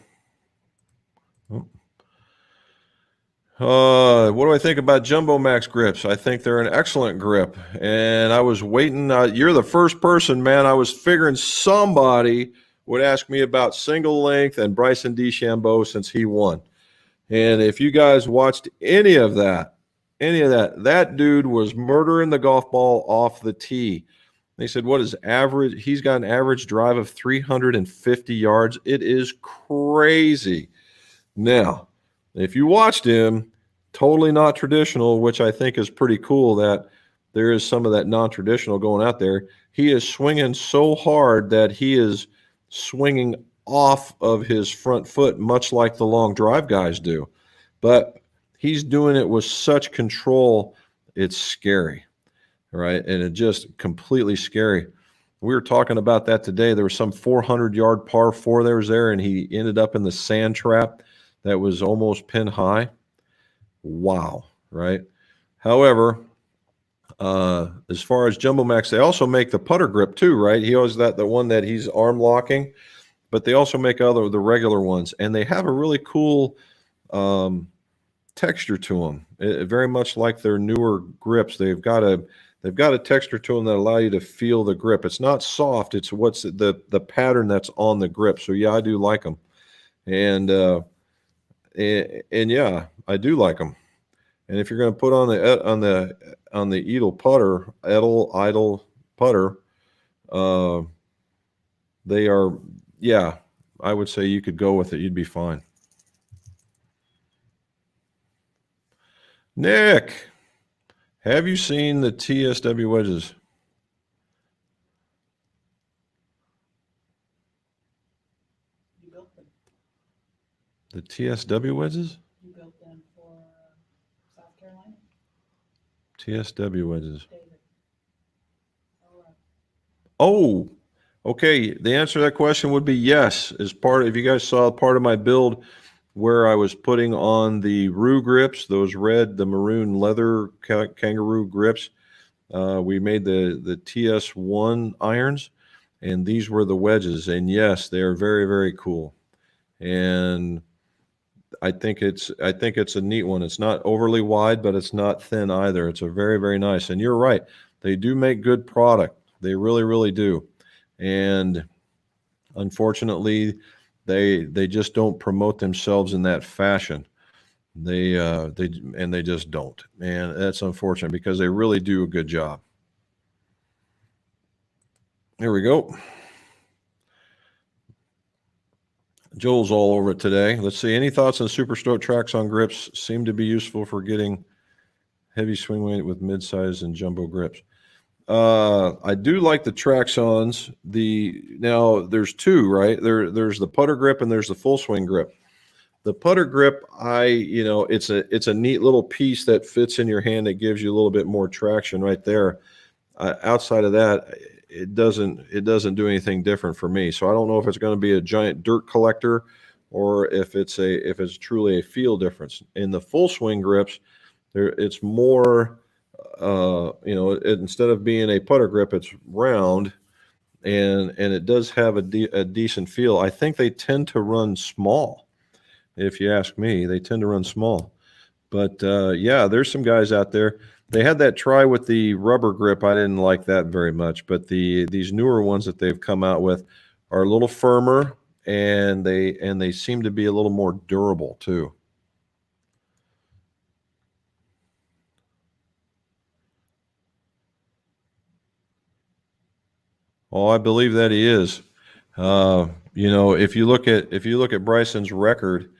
What do I think about Jumbo Max grips? I think they're an excellent grip. And I was waiting. You're the first person, man. I was figuring somebody would ask me about single length and Bryson DeChambeau since he won. And if you guys watched any of that, that dude was murdering the golf ball off the tee. They said, what is average? He's got an average drive of 350 yards. It is crazy. Now, if you watched him, totally not traditional, which I think is pretty cool that there is some of that non-traditional going out there. He is swinging so hard that he is swinging off of his front foot, much like the long drive guys do. But he's doing it with such control, it's scary, right? And it just completely scary. We were talking about that today. There was some 400-yard par four that was there, and he ended up in the sand trap that was almost pin high. Wow, right? However, as far as Jumbo Max, they also make the putter grip too, right? He always the one that he's arm locking, but they also make the regular ones, and they have a really cool texture to them. Very much like their newer grips. They've got a texture to them that allow you to feel the grip. It's not soft. It's what's the pattern that's on the grip. So yeah, I do like them, and yeah, I do like them. And if you're going to put on the Idol putter, they are, yeah, I would say you could go with it. You'd be fine. Nick, have you seen the TSW wedges? You built them. The TSW wedges? You built them for South Carolina? TSW wedges. David. Oh, okay. The answer to that question would be yes. If you guys saw part of my build where I was putting on the Roo grips, the maroon leather kangaroo grips, we made the TS1 irons, and these were the wedges. And yes, they are very, very cool. And I think it's a neat one. It's not overly wide, but it's not thin either. It's a very, very nice. And you're right. They do make good product. They really, really do. And unfortunately, they just don't promote themselves in that fashion. They just don't. And that's unfortunate because they really do a good job. Here we go. Joel's all over it today. Let's see. Any thoughts on Superstroke Traxxon grips? Seem to be useful for getting heavy swing weight with mid-size and jumbo grips. I do like the Traxxons. Now there's two, right? There's the putter grip and there's the full swing grip. The putter grip, it's a neat little piece that fits in your hand that gives you a little bit more traction right there. Outside of that, it doesn't do anything different for me. So I don't know if it's going to be a giant dirt collector or if it's truly a feel difference. In the full swing grips, it's more, instead of being a putter grip, it's round, and it does have a decent feel. I think they tend to run small. If you ask me, they tend to run small. But yeah, there's some guys out there. They had that try with the rubber grip. I didn't like that very much. But these newer ones that they've come out with are a little firmer, and they seem to be a little more durable too. Oh, I believe that he is. If you look at Bryson's record,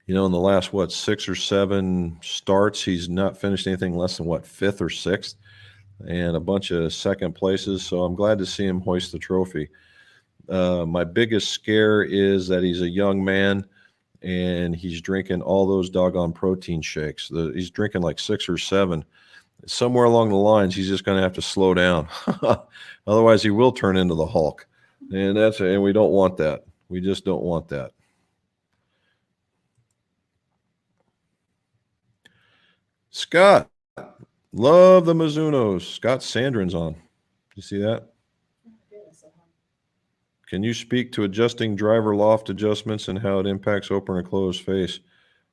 in the last 6 or 7 starts, he's not finished anything less than 5th or 6th, and a bunch of second places. So I'm glad to see him hoist the trophy. My biggest scare is that he's a young man and he's drinking all those doggone protein shakes. He's drinking like 6 or 7. somewhere along the lines, he's just going to have to slow down. Otherwise, he will turn into the Hulk. And we don't want that. We just don't want that. Scott, love the Mizunos. Scott Sandrin's on. You see that? Can you speak to adjusting driver loft adjustments and how it impacts open or closed face?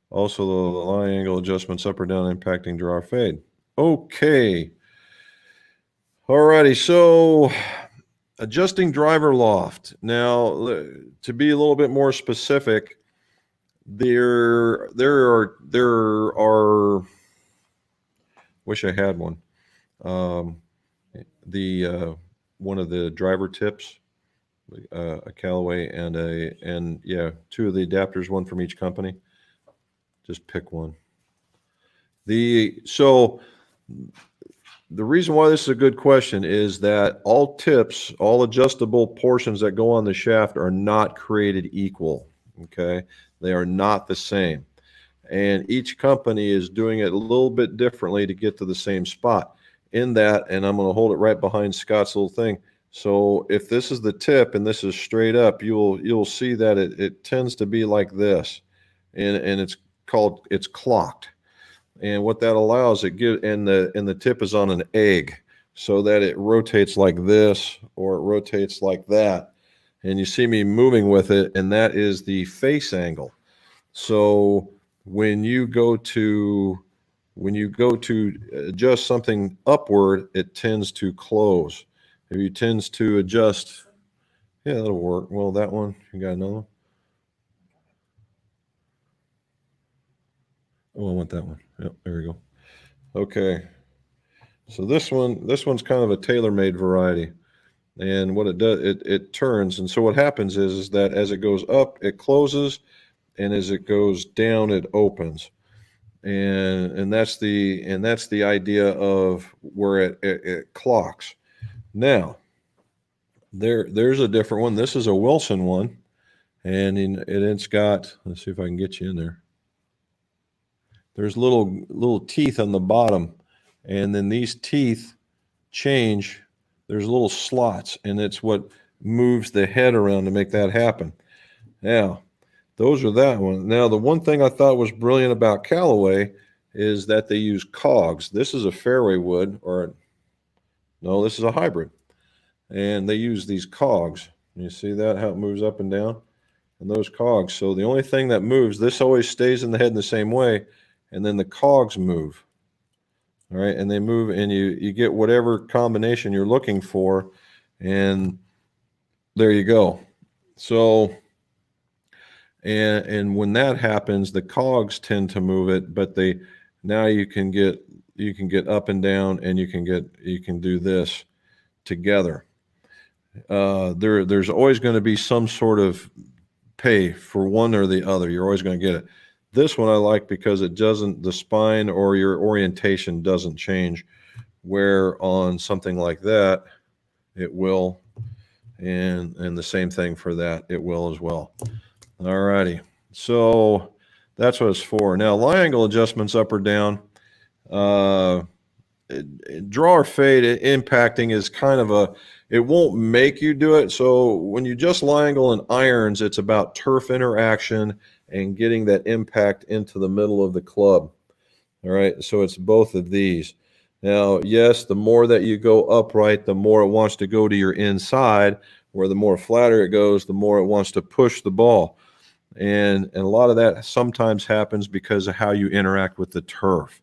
Also, the line angle adjustments up or down impacting draw fade. Okay. All righty. So adjusting driver loft. Now, to be a little bit more specific, there are wish I had one. One of the driver tips, a Callaway and two of the adapters, one from each company. Just pick one. So the reason why this is a good question is that all tips, all adjustable portions that go on the shaft are not created equal. Okay, they are not the same. And each company is doing it a little bit differently to get to the same spot. In that, and I'm going to hold it right behind Scott's little thing. So if this is the tip and this is straight up, you'll see that it tends to be like this, and it's clocked. And what that allows and the tip is on an egg, so that it rotates like this or it rotates like that. And you see me moving with it, and that is the face angle. So when you go to adjust something upward, it tends to close. If you tends to adjust, yeah, that'll work. Well, that one, you got another one? Oh, I want that one. Yep, there we go. Okay. So this one's kind of a tailor-made variety. And what it does, it turns. And so what happens is that as it goes up, it closes, and as it goes down, it opens. And that's the idea of where it clocks. Now, there's a different one. This is a Wilson one, and it's got, let's see if I can get you in there. There's little teeth on the bottom, and then these teeth change. There's little slots, and it's what moves the head around to make that happen. Now, those are that one. Now, the one thing I thought was brilliant about Callaway is that they use cogs. This is a fairway wood, no, this is a hybrid. And they use these cogs. You see that, how it moves up and down? And those cogs. So the only thing that moves, this always stays in the head in the same way, and then the cogs move. All right, and they move, and you get whatever combination you're looking for, and there you go. So, and when that happens, the cogs tend to move it, but now you can get up and down, and you can do this together. There's always going to be some sort of pay for one or the other. You're always going to get it. This one I like because the spine or your orientation doesn't change, where on something like that, it will, and the same thing for that, it will as well. All righty. So that's what it's for. Now, line angle adjustments up or down. Draw or fade impacting is kind of it won't make you do it. So when you just line angle and irons, it's about turf interaction and getting that impact into the middle of the club. All right, so it's both of these. Now, yes, the more that you go upright, the more it wants to go to your inside, where the more flatter it goes, the more it wants to push the ball. And a lot of that sometimes happens because of how you interact with the turf.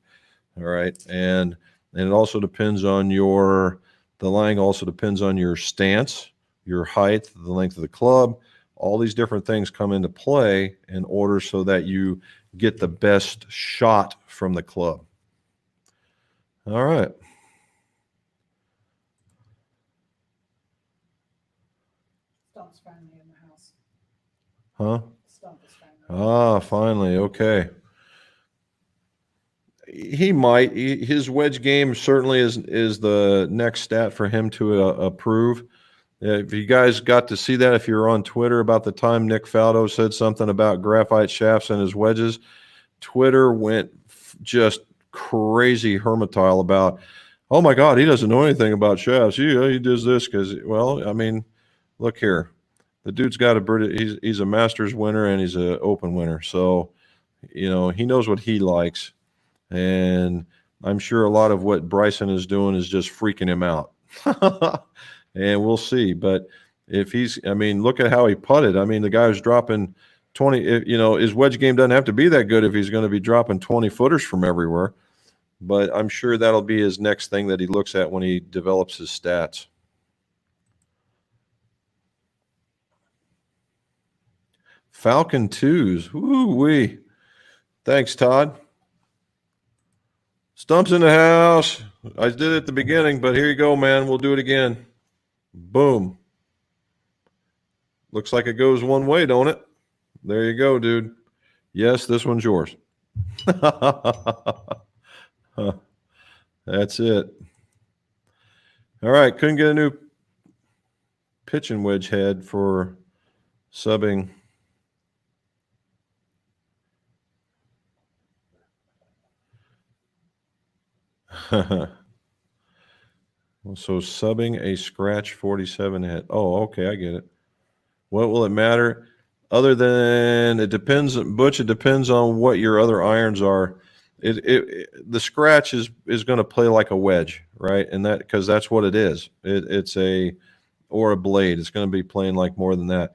All right, and it also depends on the line also depends on your stance, your height, the length of the club. All these different things come into play in order so that you get the best shot from the club. All right. Stump's finally in the house. Huh? Stump is finally. Ah, finally. Okay. His wedge game certainly is the next stat for him to approve. If you guys got to see that, if you're on Twitter, about the time Nick Faldo said something about graphite shafts and his wedges, Twitter went just crazy hermitile about, oh my God, he doesn't know anything about shafts. He does this because, well, I mean, look here. The dude's got a British, he's a Masters winner and he's an Open winner. So, you know, he knows what he likes. And I'm sure a lot of what Bryson is doing is just freaking him out. And we'll see. But if he's, I mean, look at how he putted. I mean, the guy was dropping 20, you know, his wedge game doesn't have to be that good if he's going to be dropping 20 footers from everywhere. But I'm sure that'll be his next thing that he looks at when he develops his stats. Falcon 2s. Woo-wee. Thanks, Todd. Stumps in the house. I did it at the beginning, but here you go, man. We'll do it again. Boom. Looks like it goes one way, don't it? There you go, dude. Yes, this one's yours. That's it. All right. Couldn't get a new pitching wedge head for subbing. So subbing a scratch 47 head. Oh, okay, I get it. What will it matter? Other than it depends, Butch. It depends on what your other irons are. The scratch is going to play like a wedge, right? And that because that's what it is. It's a blade. It's going to be playing like more than that.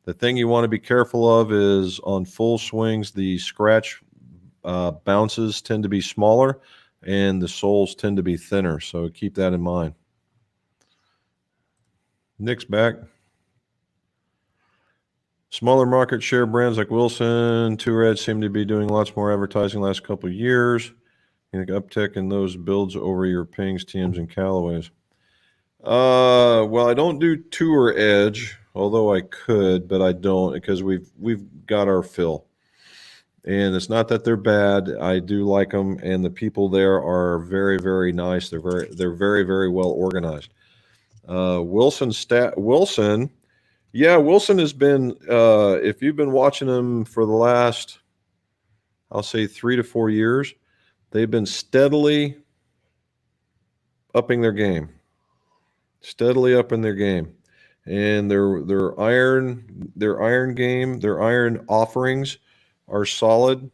The thing you want to be careful of is on full swings, the scratch bounces tend to be smaller and the soles tend to be thinner. So keep that in mind. Nick's back. Smaller market share brands like Wilson, Tour Edge seem to be doing lots more advertising last couple of years. You think uptick in those builds over your Pings, TMs, and Callaways? Well, I don't do Tour Edge, although I could, but I don't because we've got our fill. And it's not that they're bad. I do like them, and the people there are very, very nice. They're very, very well organized. Wilson. Yeah, Wilson has been. If you've been watching them for the last, I'll say 3 to 4 years, they've been steadily upping their game. Steadily upping their game, and their iron game, their iron offerings are solid,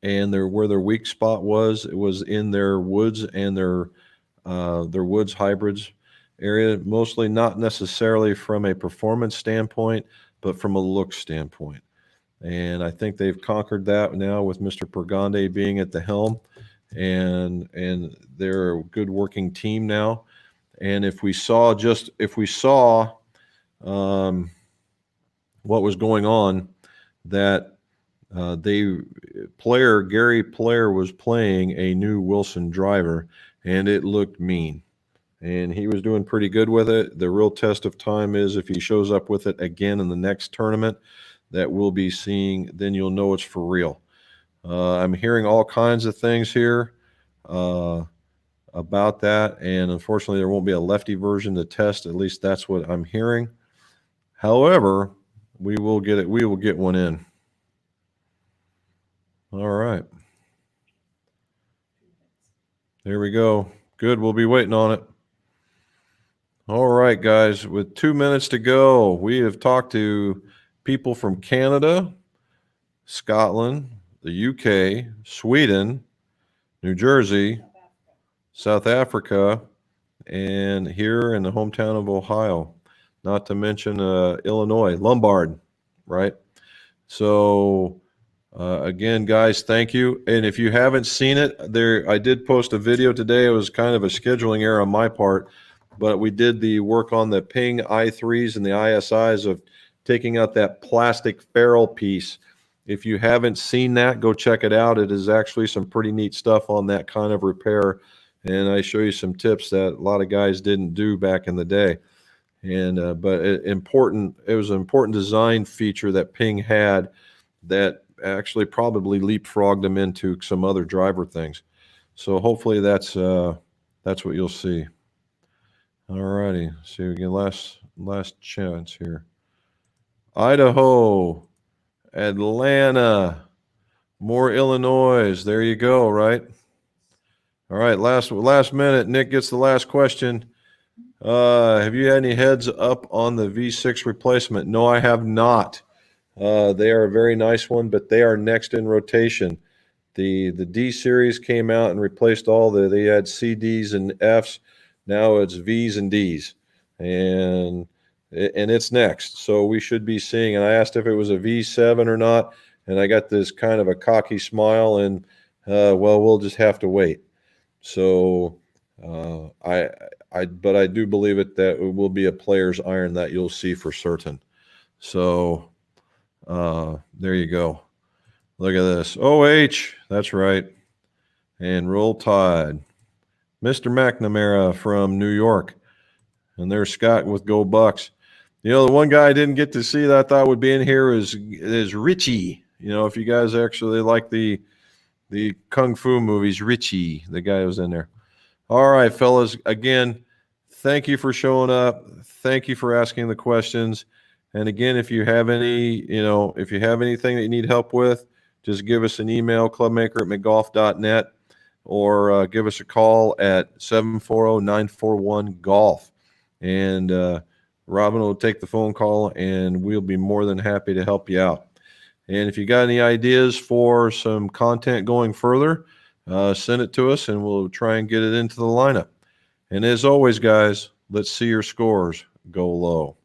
and where their weak spot was, it was in their woods and their woods hybrids area, mostly not necessarily from a performance standpoint, but from a look standpoint. And I think they've conquered that now with Mr. Pergande being at the helm, and they're a good working team now. And if we saw what was going on, that Gary Player was playing a new Wilson driver, and it looked mean. And he was doing pretty good with it. The real test of time is if he shows up with it again in the next tournament that we'll be seeing, then you'll know it's for real. I'm hearing all kinds of things here about that, and unfortunately there won't be a lefty version to test. At least that's what I'm hearing. However, we will get it. We will get one in. All right. There we go. Good. We'll be waiting on it. All right, guys. With 2 minutes to go, we have talked to people from Canada, Scotland, the UK, Sweden, New Jersey, South Africa, and here in the hometown of Ohio, not to mention Illinois, Lombard, right? So again, guys, thank you. And if you haven't seen it, I did post a video today. It was kind of a scheduling error on my part, but we did the work on the Ping i3s and the ISIs of taking out that plastic ferrule piece. If you haven't seen that, go check it out. It is actually some pretty neat stuff on that kind of repair. And I show you some tips that a lot of guys didn't do back in the day. And but it was an important design feature that Ping had that actually probably leapfrogged them into some other driver things. So hopefully that's what you'll see. All righty. See again, last chance here. Idaho, Atlanta, more Illinois. There you go, right? All right, last minute. Nick gets the last question. Have you had any heads up on the V6 replacement? No, I have not. They are a very nice one, but they are next in rotation. The D series came out and replaced they had CDs and Fs. Now it's Vs and Ds, and it's next. So we should be seeing. And I asked if it was a V7 or not, and I got this kind of a cocky smile. And well, we'll just have to wait. So but I do believe that it will be a player's iron that you'll see for certain. So there you go. Look at this. OH, that's right. And Roll Tide. Mr. McNamara from New York. And there's Scott with Go Bucks. The one guy I didn't get to see that I thought would be in here is Richie. If you guys actually like the Kung Fu movies, Richie, the guy who was in there. All right, fellas. Again, thank you for showing up. Thank you for asking the questions. And again, if you have anything that you need help with, just give us an email, clubmaker@mcgolf.net, or give us a call at 740-941-GOLF. And Robin will take the phone call, and we'll be more than happy to help you out. And if you got any ideas for some content going further, send it to us, and we'll try and get it into the lineup. And as always, guys, let's see your scores go low.